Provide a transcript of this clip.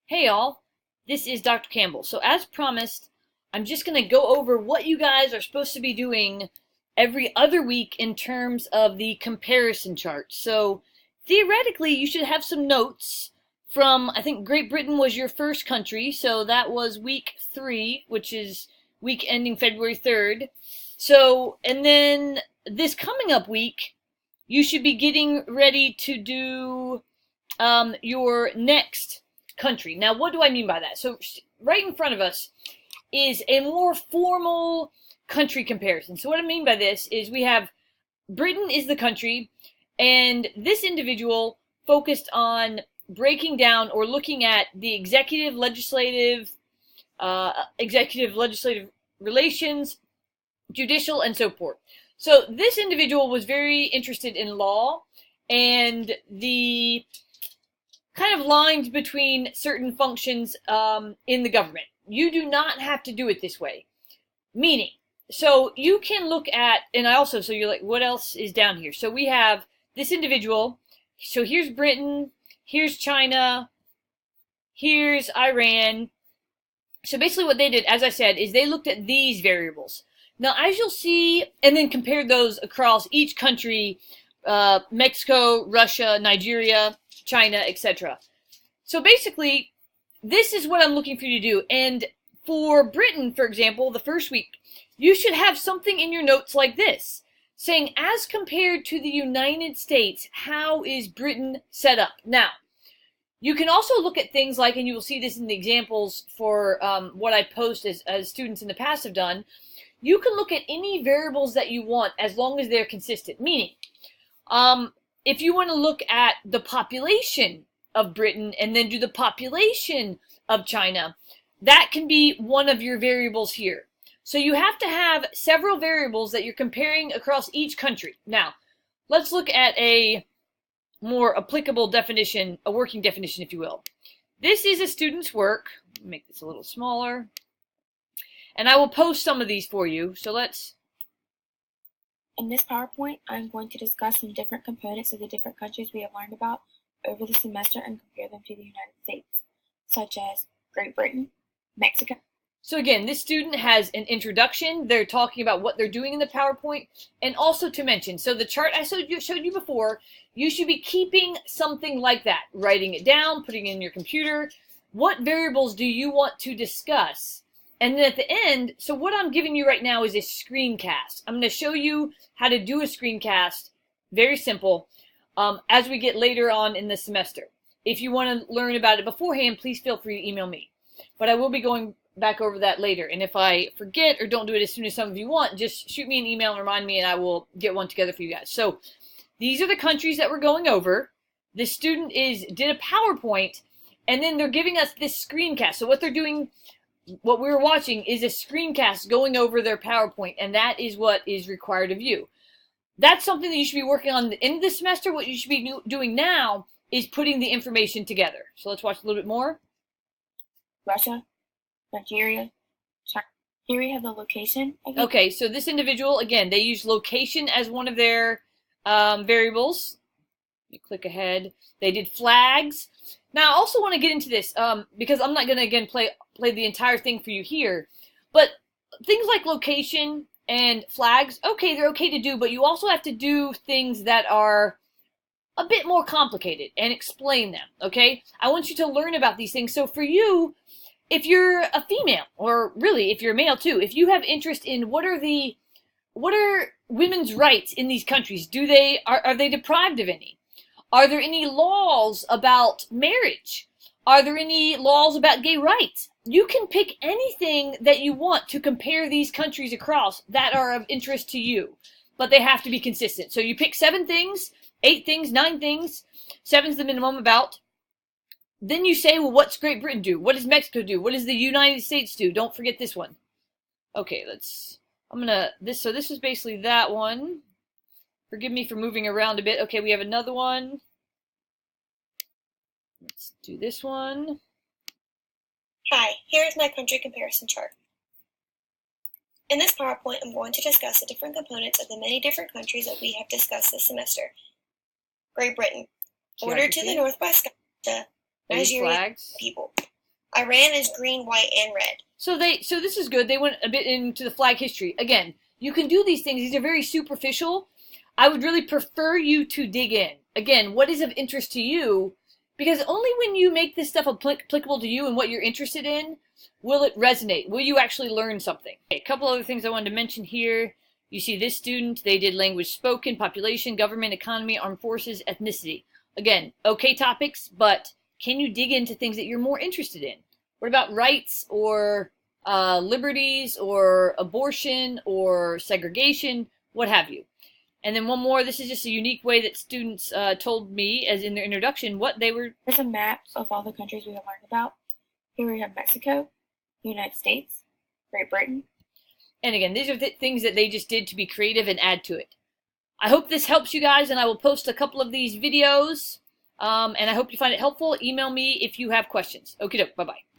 Hey all, this is Dr. Campbell. So as promised, I'm just going to go over what you guys are supposed to be doing every other week in terms of the comparison chart. So theoretically, you should have some notes from, I think Great Britain was your first country, so that was week 3, which is week ending February 3rd. So, and then this coming up week, you should be getting ready to do your next country. Now, what do I mean by that? So right in front of us is a more formal country comparison. So what I mean by this is we have Britain is the country, and this individual focused on breaking down or looking at the executive legislative relations, judicial, and so forth. So this individual was very interested in law and the kind of lines between certain functions in the government. You do not have to do it this way. Meaning, so you can look at, and I also, so you're like, what else is down here? So we have this individual. So here's Britain, here's China, here's Iran. So basically what they did, as I said, is they looked at these variables. Now, as you'll see, and then compared those across each country, Mexico, Russia, Nigeria, China, etc. So basically, this is what I'm looking for you to do. And for Britain, for example, the first week, you should have something in your notes like this, saying, as compared to the United States, how is Britain set up? Now, you can also look at things like, and you will see this in the examples for what I post as students in the past have done, you can look at any variables that you want as long as they're consistent. Meaning, if you want to look at the population of Britain and then do the population of China, that can be one of your variables here. So you have to have several variables that you're comparing across each country. Now, let's look at a more applicable definition, a working definition, if you will. This is a student's work. Make this a little smaller. And I will post some of these for you. So let's... In this PowerPoint, I'm going to discuss some different components of the different countries we have learned about over the semester and compare them to the United States, such as Great Britain, Mexico. So again, this student has an introduction. They're talking about what they're doing in the PowerPoint, and also to mention, so the chart I showed you before, you should be keeping something like that, writing it down, putting it in your computer. What variables do you want to discuss? And then at the end, so what I'm giving you right now is a screencast. I'm going to show you how to do a screencast, very simple, as we get later on in the semester. If you want to learn about it beforehand, please feel free to email me. But I will be going back over that later. And if I forget or don't do it as soon as some of you want, just shoot me an email and remind me, and I will get one together for you guys. So these are the countries that we're going over. The student did a PowerPoint, and then they're giving us this screencast. So what they're doing, what we're watching, is a screencast going over their PowerPoint, and that is what is required of you. That's something that you should be working on at the end of the semester. What you should be doing now is putting the information together. So let's watch a little bit more. Russia, Nigeria, China. Here we have the location. Okay, so this individual, again, they use location as one of their variables. Let me click ahead. They did flags. Now, I also want to get into this because I'm not going to, again, play the entire thing for you here. But things like location and flags, okay, they're okay to do, but you also have to do things that are a bit more complicated and explain them, okay? I want you to learn about these things. So for you, if you're a female, or really if you're a male too, if you have interest in what are women's rights in these countries, are they deprived of any? Are there any laws about marriage? Are there any laws about gay rights? You can pick anything that you want to compare these countries across that are of interest to you, but they have to be consistent. So you pick 7 things, 8 things, 9 things, 7's the minimum about. Then you say, well, what's Great Britain do? What does Mexico do? What does the United States do? Don't forget this one. Okay, so this is basically that one. Forgive me for moving around a bit. Okay, we have another one. Let's do this one. Hi, here is my country comparison chart. In this PowerPoint, I'm going to discuss the different components of the many different countries that we have discussed this semester. Great Britain, bordered to the north by Scotland, Nigeria, people. Iran is green, white, and red. So this is good. They went a bit into the flag history. Again, you can do these things. These are very superficial. I would really prefer you to dig in. Again, what is of interest to you? Because only when you make this stuff applicable to you and what you're interested in, will it resonate? Will you actually learn something? Okay, a couple other things I wanted to mention here. You see this student, they did language spoken, population, government, economy, armed forces, ethnicity. Again, okay topics, but can you dig into things that you're more interested in? What about rights or liberties or abortion or segregation, what have you? And then one more, this is just a unique way that students told me, as in their introduction, what they were... Here's a map of all the countries we have learned about. Here we have Mexico, the United States, Great Britain. And again, these are things that they just did to be creative and add to it. I hope this helps you guys, and I will post a couple of these videos. And I hope you find it helpful. Email me if you have questions. Okie doke, bye-bye.